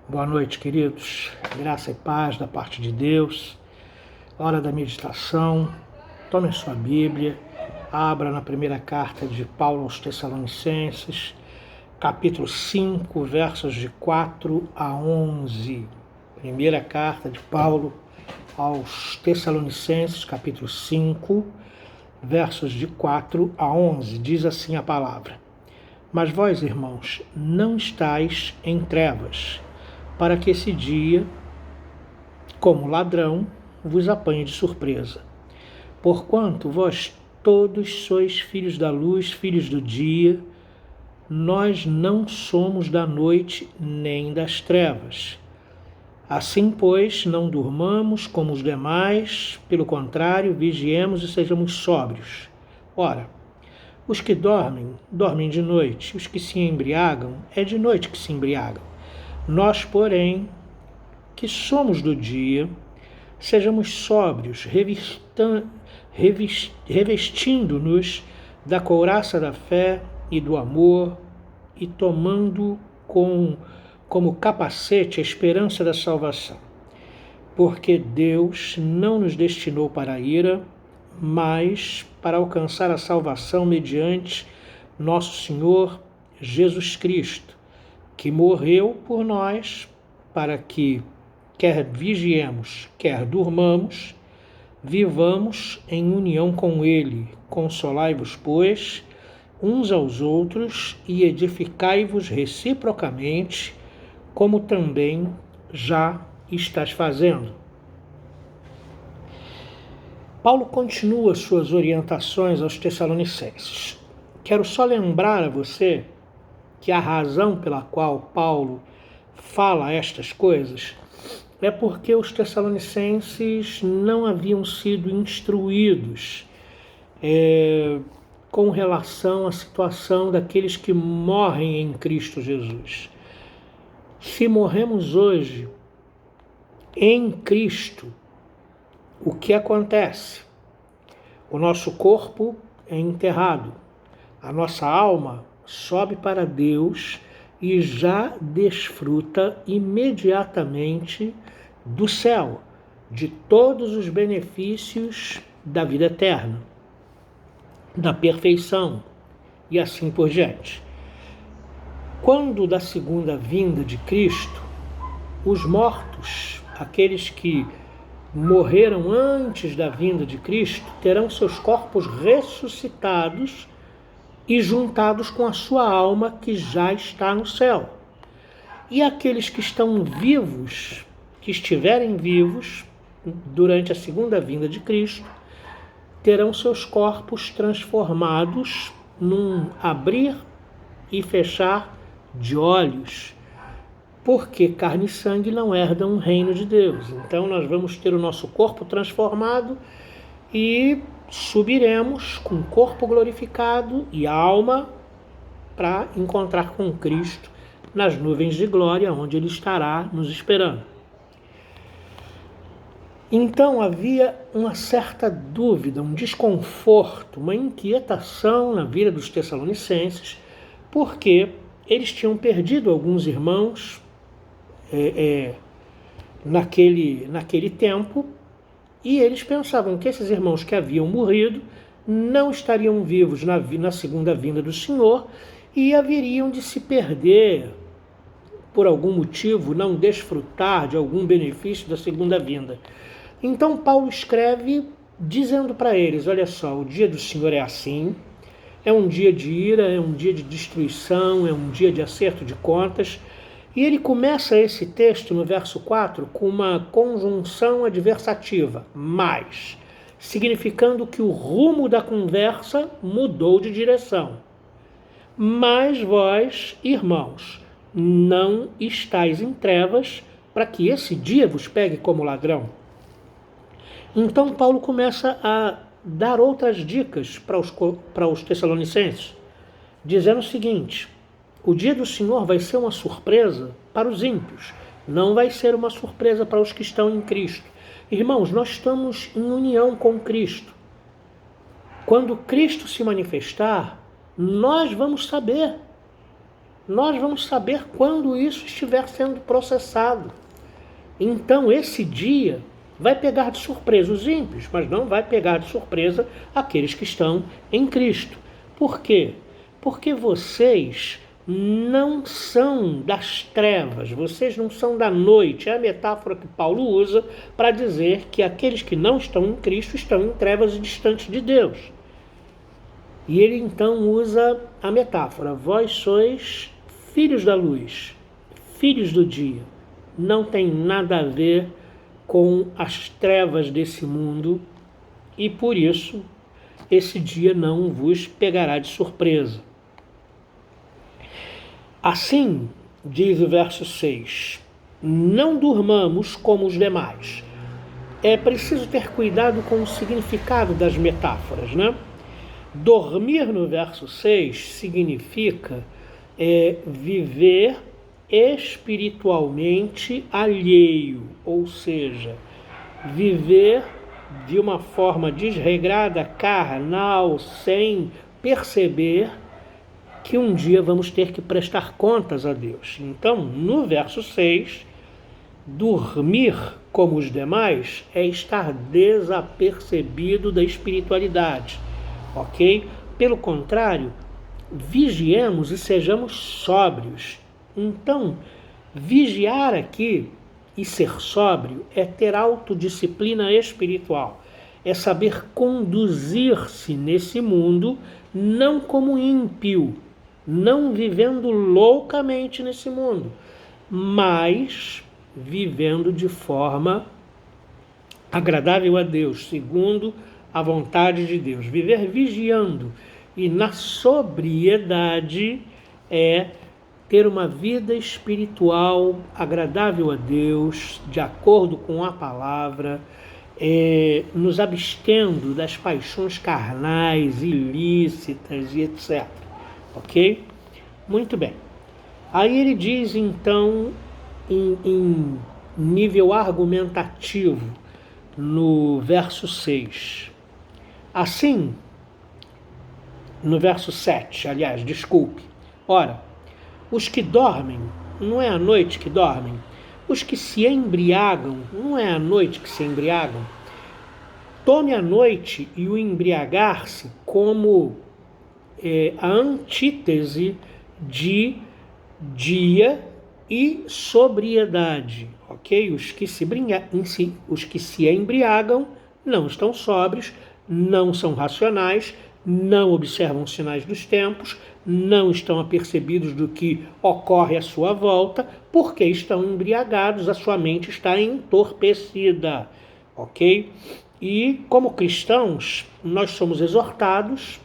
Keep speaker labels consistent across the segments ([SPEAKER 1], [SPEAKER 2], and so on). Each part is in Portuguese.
[SPEAKER 1] Boa noite, queridos. Graça e paz da parte de Deus. Hora da meditação. Tome a sua Bíblia, abra na primeira carta de Paulo aos Tessalonicenses, capítulo 5, versos de 4 a 11. Primeira carta de Paulo aos Tessalonicenses, capítulo 5, versos de 4 a 11. Diz assim a palavra: Mas vós, irmãos, não estáis em trevas, para que esse dia, como ladrão, vos apanhe de surpresa. Porquanto vós todos sois filhos da luz, filhos do dia, nós não somos da noite nem das trevas. Assim, pois, não durmamos como os demais, pelo contrário, vigiemos e sejamos sóbrios. Ora, os que dormem, dormem de noite, os que se embriagam, é de noite que se embriagam. Nós, porém, que somos do dia, sejamos sóbrios, revestindo-nos da couraça da fé e do amor e tomando como capacete a esperança da salvação. Porque Deus não nos destinou para a ira, mas para alcançar a salvação mediante nosso Senhor Jesus Cristo, que morreu por nós, para que, quer vigiemos, quer durmamos, vivamos em união com Ele. Consolai-vos, pois, uns aos outros e edificai-vos reciprocamente, como também já estás fazendo. Paulo continua suas orientações aos Tessalonicenses. Quero só lembrar a você que a razão pela qual Paulo fala estas coisas é porque os tessalonicenses não haviam sido instruídos com relação à situação daqueles que morrem em Cristo Jesus. Se morremos hoje em Cristo, o que acontece? O nosso corpo é enterrado, a nossa alma sobe para Deus e já desfruta imediatamente do céu, de todos os benefícios da vida eterna, da perfeição e assim por diante. Quando da segunda vinda de Cristo, os mortos, aqueles que morreram antes da vinda de Cristo, terão seus corpos ressuscitados e juntados com a sua alma que já está no céu. E aqueles que estão vivos, que estiverem vivos durante a segunda vinda de Cristo, terão seus corpos transformados num abrir e fechar de olhos, porque carne e sangue não herdam o reino de Deus. Então nós vamos ter o nosso corpo transformado e subiremos com o corpo glorificado e a alma para encontrar com Cristo nas nuvens de glória, onde Ele estará nos esperando. Então havia uma certa dúvida, um desconforto, uma inquietação na vida dos Tessalonicenses, porque eles tinham perdido alguns irmãos naquele tempo, e eles pensavam que esses irmãos que haviam morrido não estariam vivos na segunda vinda do Senhor e haveriam de se perder por algum motivo, não desfrutar de algum benefício da segunda vinda. Então Paulo escreve dizendo para eles: olha só, o dia do Senhor é assim, é um dia de ira, é um dia de destruição, é um dia de acerto de contas. E ele começa esse texto no verso 4 com uma conjunção adversativa, mas, significando que o rumo da conversa mudou de direção. Mas vós, irmãos, não estáis em trevas, para que esse dia vos pegue como ladrão. Então Paulo começa a dar outras dicas para os Tessalonicenses, dizendo o seguinte: o dia do Senhor vai ser uma surpresa para os ímpios, não vai ser uma surpresa para os que estão em Cristo. Irmãos, nós estamos em união com Cristo. Quando Cristo se manifestar, nós vamos saber. nós vamos saber quando isso estiver sendo processado. Então, esse dia vai pegar de surpresa os ímpios, mas não vai pegar de surpresa aqueles que estão em Cristo. Por quê? Porque vocês não são das trevas, vocês não são da noite. É a metáfora que Paulo usa para dizer que aqueles que não estão em Cristo estão em trevas e distantes de Deus. E ele então usa a metáfora: vós sois filhos da luz, filhos do dia. Não tem nada a ver com as trevas desse mundo e por isso esse dia não vos pegará de surpresa. Assim, diz o verso 6, não durmamos como os demais. É preciso ter cuidado com o significado das metáforas, né? Dormir no verso 6 significa viver espiritualmente alheio, ou seja, viver de uma forma desregrada, carnal, sem perceber que um dia vamos ter que prestar contas a Deus. Então, no verso 6, dormir como os demais é estar desapercebido da espiritualidade, ok? Pelo contrário, vigiemos e sejamos sóbrios. Então, vigiar aqui e ser sóbrio é ter autodisciplina espiritual, é saber conduzir-se nesse mundo não como ímpio, não vivendo loucamente nesse mundo, mas vivendo de forma agradável a Deus, segundo a vontade de Deus. Viver vigiando e na sobriedade é ter uma vida espiritual agradável a Deus, de acordo com a palavra, nos abstendo das paixões carnais, ilícitas e etc. Ok? Muito bem. Aí ele diz, então, em nível argumentativo, no verso 6. Assim, no verso 7, aliás, desculpe. Ora, os que dormem, não é à noite que dormem. Os que se embriagam, não é à noite que se embriagam. Tome a noite e o embriagar-se como a antítese de dia e sobriedade, ok? Os que se embriagam não estão sóbrios, não são racionais, não observam os sinais dos tempos, não estão apercebidos do que ocorre à sua volta, porque estão embriagados, a sua mente está entorpecida, ok? E como cristãos, nós somos exortados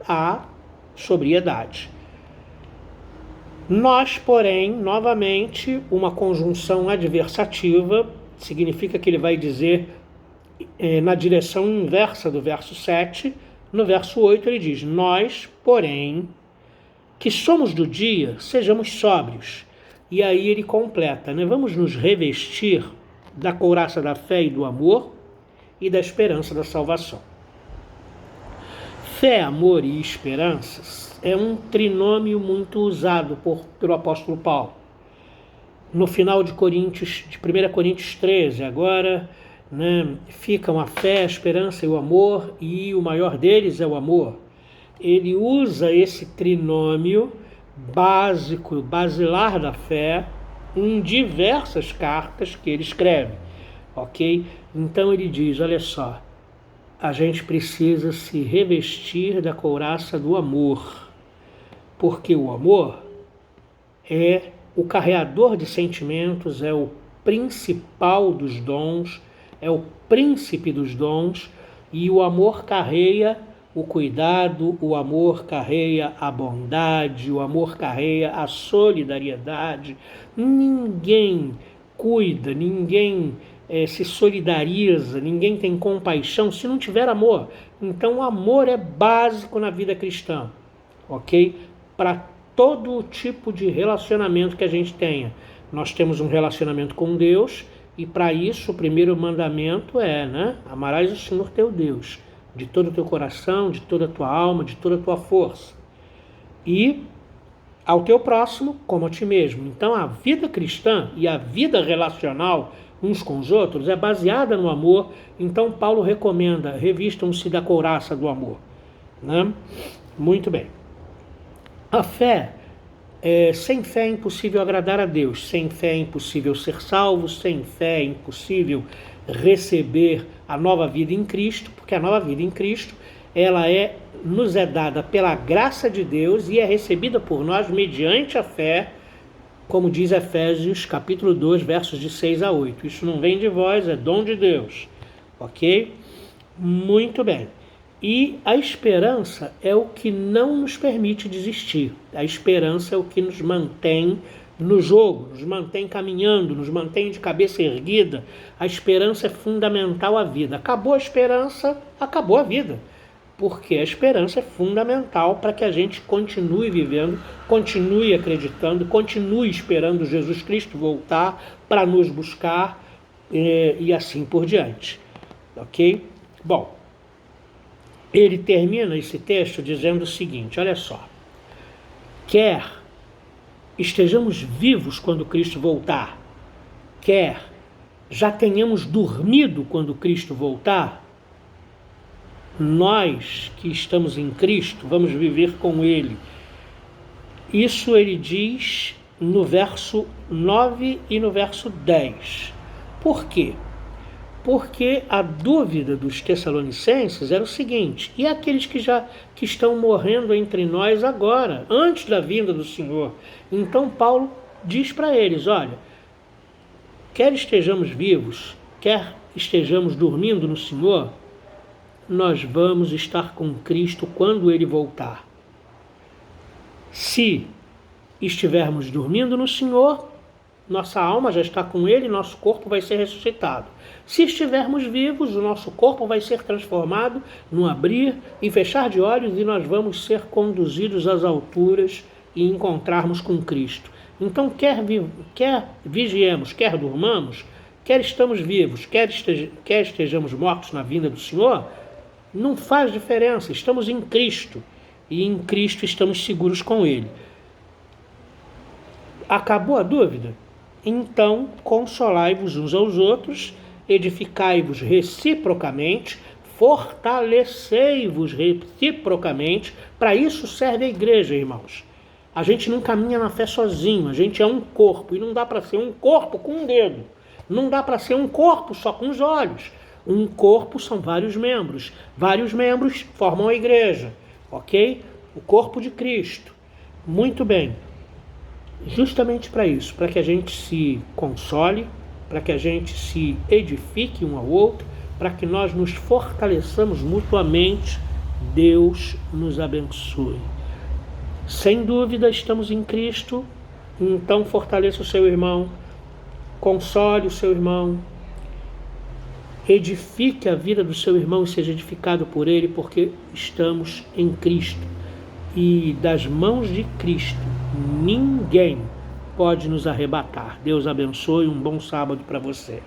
[SPEAKER 1] à sobriedade. Nós, porém, novamente, uma conjunção adversativa significa que ele vai dizer na direção inversa do verso 7, no verso 8 ele diz, nós, porém, que somos do dia, sejamos sóbrios. E aí ele completa, né? Vamos nos revestir da couraça da fé e do amor e da esperança da salvação. Fé, amor e esperanças é um trinômio muito usado pelo apóstolo Paulo. No final de 1 Coríntios 13, agora, né, ficam a fé, a esperança e o amor, e o maior deles é o amor. Ele usa esse trinômio básico, basilar da fé, em diversas cartas que ele escreve, ok? Então ele diz, olha só, a gente precisa se revestir da couraça do amor, porque o amor é o carreador de sentimentos, é o principal dos dons, é o príncipe dos dons, e o amor carrega o cuidado, o amor carrega a bondade, o amor carrega a solidariedade. Ninguém cuida, ninguém se solidariza, ninguém tem compaixão se não tiver amor. Então o amor é básico na vida cristã, ok? Para todo tipo de relacionamento que a gente tenha. Nós temos um relacionamento com Deus e para isso o primeiro mandamento é, né? Amarás o Senhor teu Deus de todo o teu coração, de toda a tua alma, de toda a tua força. E ao teu próximo como a ti mesmo. Então a vida cristã e a vida relacional uns com os outros é baseada no amor. Então Paulo recomenda: revistam-se da couraça do amor, né? Muito bem. A fé, sem fé é impossível agradar a Deus, sem fé é impossível ser salvo, sem fé é impossível receber a nova vida em Cristo, porque a nova vida em Cristo, ela nos é dada pela graça de Deus e é recebida por nós mediante a fé, como diz Efésios capítulo 2, versos de 6 a 8. Isso não vem de vós, é dom de Deus, ok? Muito bem. E a esperança é o que não nos permite desistir. A esperança é o que nos mantém no jogo, nos mantém caminhando, nos mantém de cabeça erguida. A esperança é fundamental à vida. Acabou a esperança, acabou a vida. Porque a esperança é fundamental para que a gente continue vivendo, continue acreditando, continue esperando Jesus Cristo voltar para nos buscar e assim por diante. Ok? Bom, ele termina esse texto dizendo o seguinte, olha só: quer estejamos vivos quando Cristo voltar, quer já tenhamos dormido quando Cristo voltar, nós que estamos em Cristo vamos viver com Ele. Isso ele diz no verso 9 e no verso 10. Por quê? Porque a dúvida dos tessalonicenses era o seguinte: e aqueles que estão morrendo entre nós agora, antes da vinda do Senhor? Então Paulo diz para eles: olha, quer estejamos vivos, quer estejamos dormindo no Senhor, nós vamos estar com Cristo quando Ele voltar. Se estivermos dormindo no Senhor, nossa alma já está com Ele, nosso corpo vai ser ressuscitado. Se estivermos vivos, o nosso corpo vai ser transformado num abrir e fechar de olhos e nós vamos ser conduzidos às alturas e encontrarmos com Cristo. Então, quer vigiemos, quer durmamos, quer estamos vivos, quer estejamos mortos na vinda do Senhor, não faz diferença, estamos em Cristo e em Cristo estamos seguros com Ele. Acabou a dúvida? Então, consolai-vos uns aos outros, edificai-vos reciprocamente, fortalecei-vos reciprocamente. Para isso serve a igreja, irmãos. A gente não caminha na fé sozinho, a gente é um corpo, e não dá para ser um corpo com um dedo, não dá para ser um corpo só com os olhos. Um corpo são vários membros formam a igreja, ok? O corpo de Cristo. Muito bem. Justamente para isso, para que a gente se console, para que a gente se edifique um ao outro, para que nós nos fortaleçamos mutuamente. Deus nos abençoe. Sem dúvida estamos em Cristo, então fortaleça o seu irmão, console o seu irmão, edifique a vida do seu irmão e seja edificado por ele, porque estamos em Cristo. E das mãos de Cristo, ninguém pode nos arrebatar. Deus abençoe, um bom sábado para você.